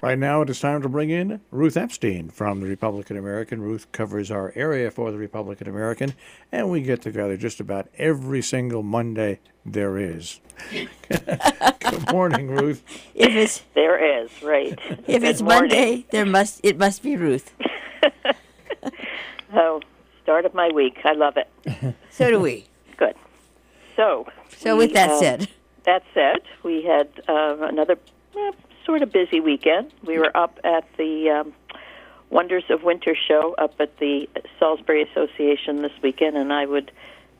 Right now, it is time to bring in Ruth Epstein from the Republican-American. Ruth covers our area for the Republican-American, and we get together just about every single Monday there is. Good morning, Ruth. There is, right. If it's Monday, it must be Ruth. Oh, start of my week. I love it. So do we. Good. So with that said. That said, we had another sort of busy weekend. We were up at the Wonders of Winter show up at the Salisbury Association this weekend, and I would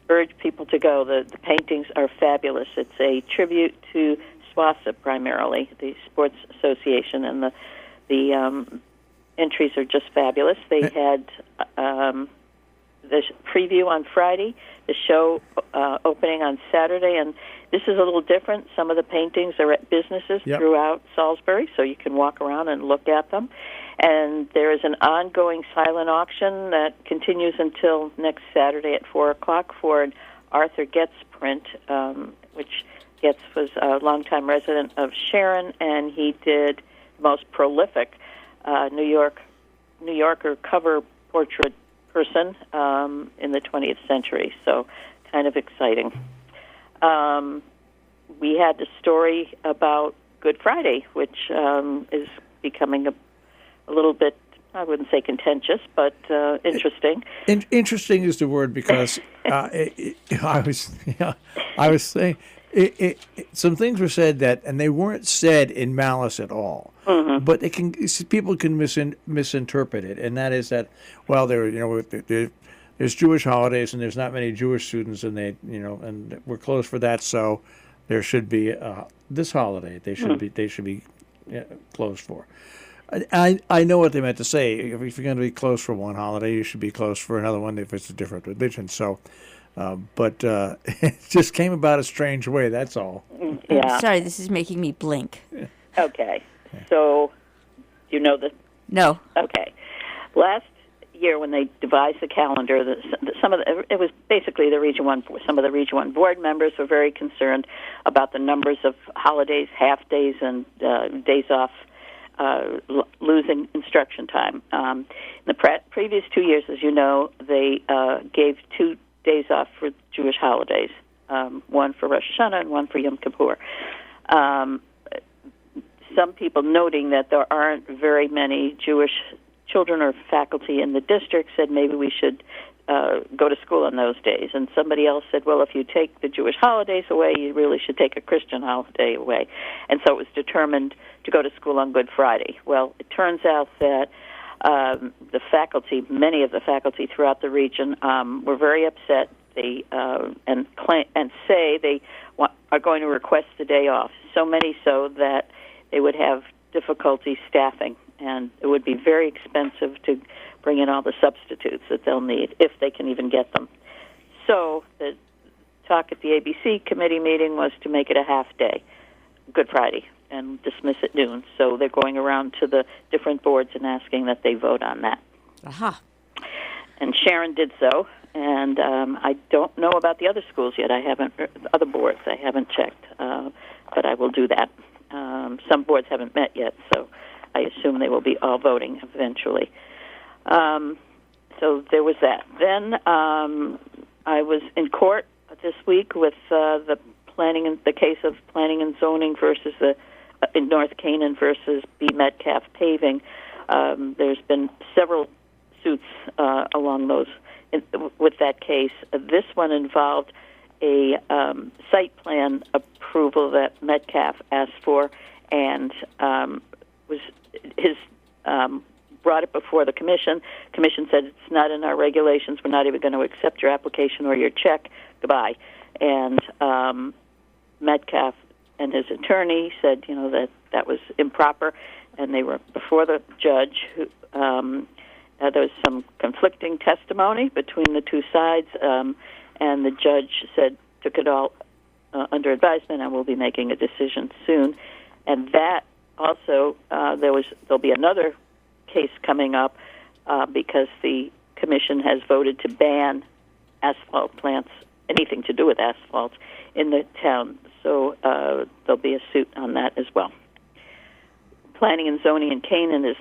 urge people to go. The paintings are fabulous. It's a tribute to SWASA primarily, the Sports Association, and the entries are just fabulous. They had the preview on Friday, the show opening on Saturday, and this is a little different. Some of the paintings are at businesses throughout Salisbury, so you can walk around and look at them. And there is an ongoing silent auction that continues until next Saturday at 4 o'clock for an Arthur Getz print, which Getz was a longtime resident of Sharon, and he did the most prolific New Yorker cover portrait person in the 20th century, so kind of exciting. We had the story about Good Friday, which is becoming a little bit, I wouldn't say contentious, but interesting. Interesting is the word, because I was saying some things were said and they weren't said in malice at all. Mm-hmm. But people can misinterpret it, and that is that, well, there's Jewish holidays and there's not many Jewish students, and and we're closed for that, so there should be this holiday they should be closed for. I know what they meant to say. If you're going to be closed for one holiday, you should be closed for another one if it's a different religion. So, but it just came about a strange way. That's all. Yeah. Sorry, this is making me blink. Okay. So, do you know the? No. Okay. Last year, when they devised the calendar, it was basically the Region 1. Some of the Region 1 board members were very concerned about the numbers of holidays, half days, and days off. Losing instruction time. In the previous 2 years, as you know, they gave 2 days off for Jewish holidays, one for Rosh Hashanah and one for Yom Kippur. Some people noting that there aren't very many Jewish children or faculty in the district said maybe we should go to school on those days. And somebody else said, well, if you take the Jewish holidays away, you really should take a Christian holiday away. And so it was determined to go to school on Good Friday. Well, it turns out that the faculty, many of the faculty throughout the region, were very upset. They and say they are going to request the day off. So many so that they would have difficulty staffing, and it would be very expensive to bring in all the substitutes that they'll need, if they can even get them. So the talk at the ABC committee meeting was to make it a half day, Good Friday, and dismiss at noon. So they're going around to the different boards and asking that they vote on that. Aha. And Sharon did so, and I don't know about the other schools yet. Other boards, I haven't checked, but I will do that. Some boards haven't met yet, so I assume they will be all voting eventually. So there was that. Then I was in court this week with the case of planning and zoning versus in North Canaan versus B. Metcalf paving. There's been several suits along those with that case. This one involved a site plan approval that Metcalf asked for, and brought it before the commission. Commission said it's not in our regulations. We're not even going to accept your application or your check. Goodbye. And Metcalf and his attorney said, that was improper, and they were before the judge. There was some conflicting testimony between the two sides, and the judge took it all under advisement, and we'll be making a decision soon. And that also, there'll be another case coming up because the commission has voted to ban asphalt plants, anything to do with asphalt, in the town. So there'll be a suit on that as well. Planning and Zoning in Canaan is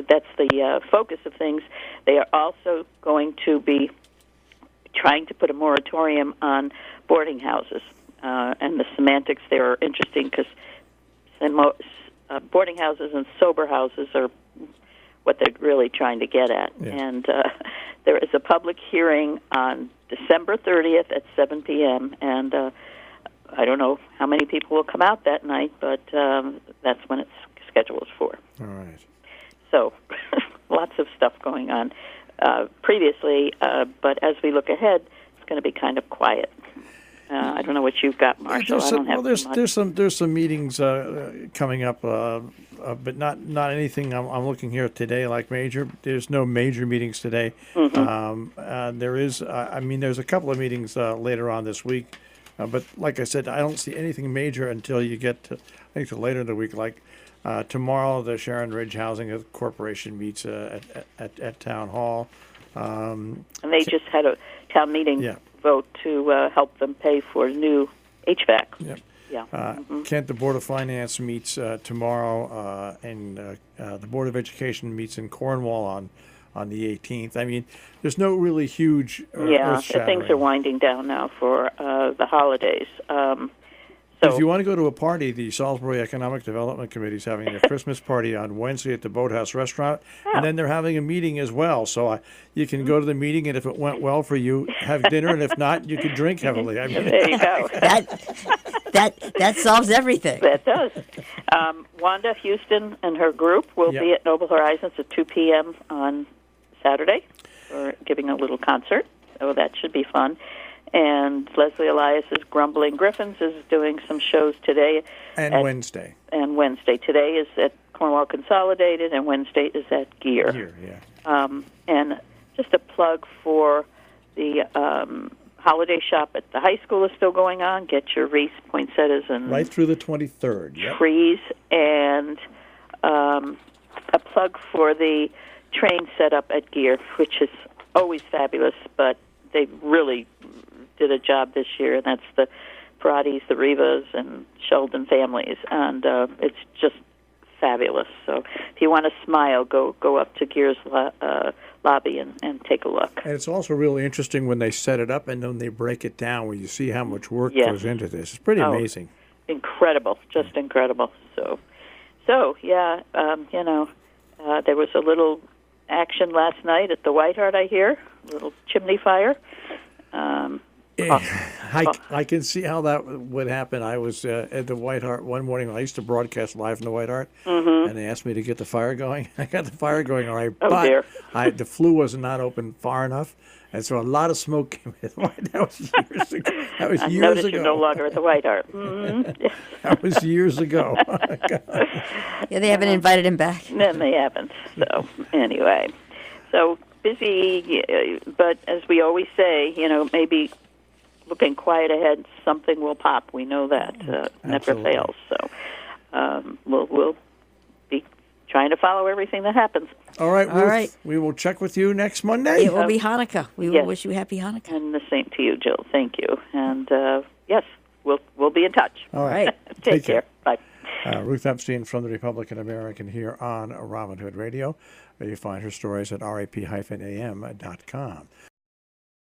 that's the focus of things. They are also going to be trying to put a moratorium on boarding houses, and the semantics there are interesting because boarding houses and sober houses are what they're really trying to get at. Yeah. And there is a public hearing on December 30th at 7 p.m., and I don't know how many people will come out that night, but that's when it's scheduled for. All right. So lots of stuff going on previously, but as we look ahead, it's going to be kind of quiet. I don't know what you've got, Marshall. I don't have much. There's some meetings coming up, but not anything. I'm looking here today like major. There's no major meetings today. Mm-hmm. There's a couple of meetings later on this week, but like I said, I don't see anything major until you get to later in the week. Like tomorrow, the Sharon Ridge Housing Corporation meets at Town Hall, and they just had a town meeting. Vote to help them pay for new HVAC. Yep. Yeah. Kent, the Board of Finance meets tomorrow, and the Board of Education meets in Cornwall on the 18th. I mean, there's no really huge things are winding down now for the holidays. So if you want to go to a party, the Salisbury Economic Development Committee is having their Christmas party on Wednesday at the Boathouse Restaurant, and then they're having a meeting as well. So you can go to the meeting, and if it went well for you, have dinner, and if not, you can drink heavily. I mean, there you go. That solves everything. That does. Wanda Houston and her group will be at Noble Horizons at 2 p.m. on Saturday for giving a little concert, so that should be fun. And Leslie Elias's Grumbling Griffins is doing some shows today. And Wednesday. And Wednesday. Today is at Cornwall Consolidated, and Wednesday is at Gear. Gear, yeah. And just a plug for the holiday shop at the high school is still going on. Get your wreaths, poinsettias, and right through the 23rd. Trees. And a plug for the train setup at Gear, which is always fabulous, but they really did a job this year, and that's the Paratis, the Rivas, and Sheldon families, and it's just fabulous. So if you want to smile, go up to Gear's lobby and take a look. And it's also really interesting when they set it up and then they break it down, where you see how much work goes into this. It's pretty amazing. Incredible, just incredible. So yeah, there was a little action last night at the White Hart, I hear, a little chimney fire. I can see how that would happen. I was at the White Hart one morning. I used to broadcast live from the White Hart, and they asked me to get the fire going. I got the fire going all right, but the flue was not open far enough, and so a lot of smoke came in. That was years ago. That was I years noticed ago. You're no longer at the White Hart. Mm-hmm. That was years ago. Yeah, they haven't invited him back. No, they haven't. So anyway, busy, but as we always say, maybe looking quiet ahead, something will pop. We know that never fails. So we'll be trying to follow everything that happens. All right, Ruth. All right. We will check with you next Monday. It will be Hanukkah. We will wish you happy Hanukkah. And the same to you, Jill. Thank you. And yes, we'll be in touch. All right. Take care. Bye. Ruth Epstein from the Republican-American here on Robin Hood Radio. You find her stories at rap-am.com.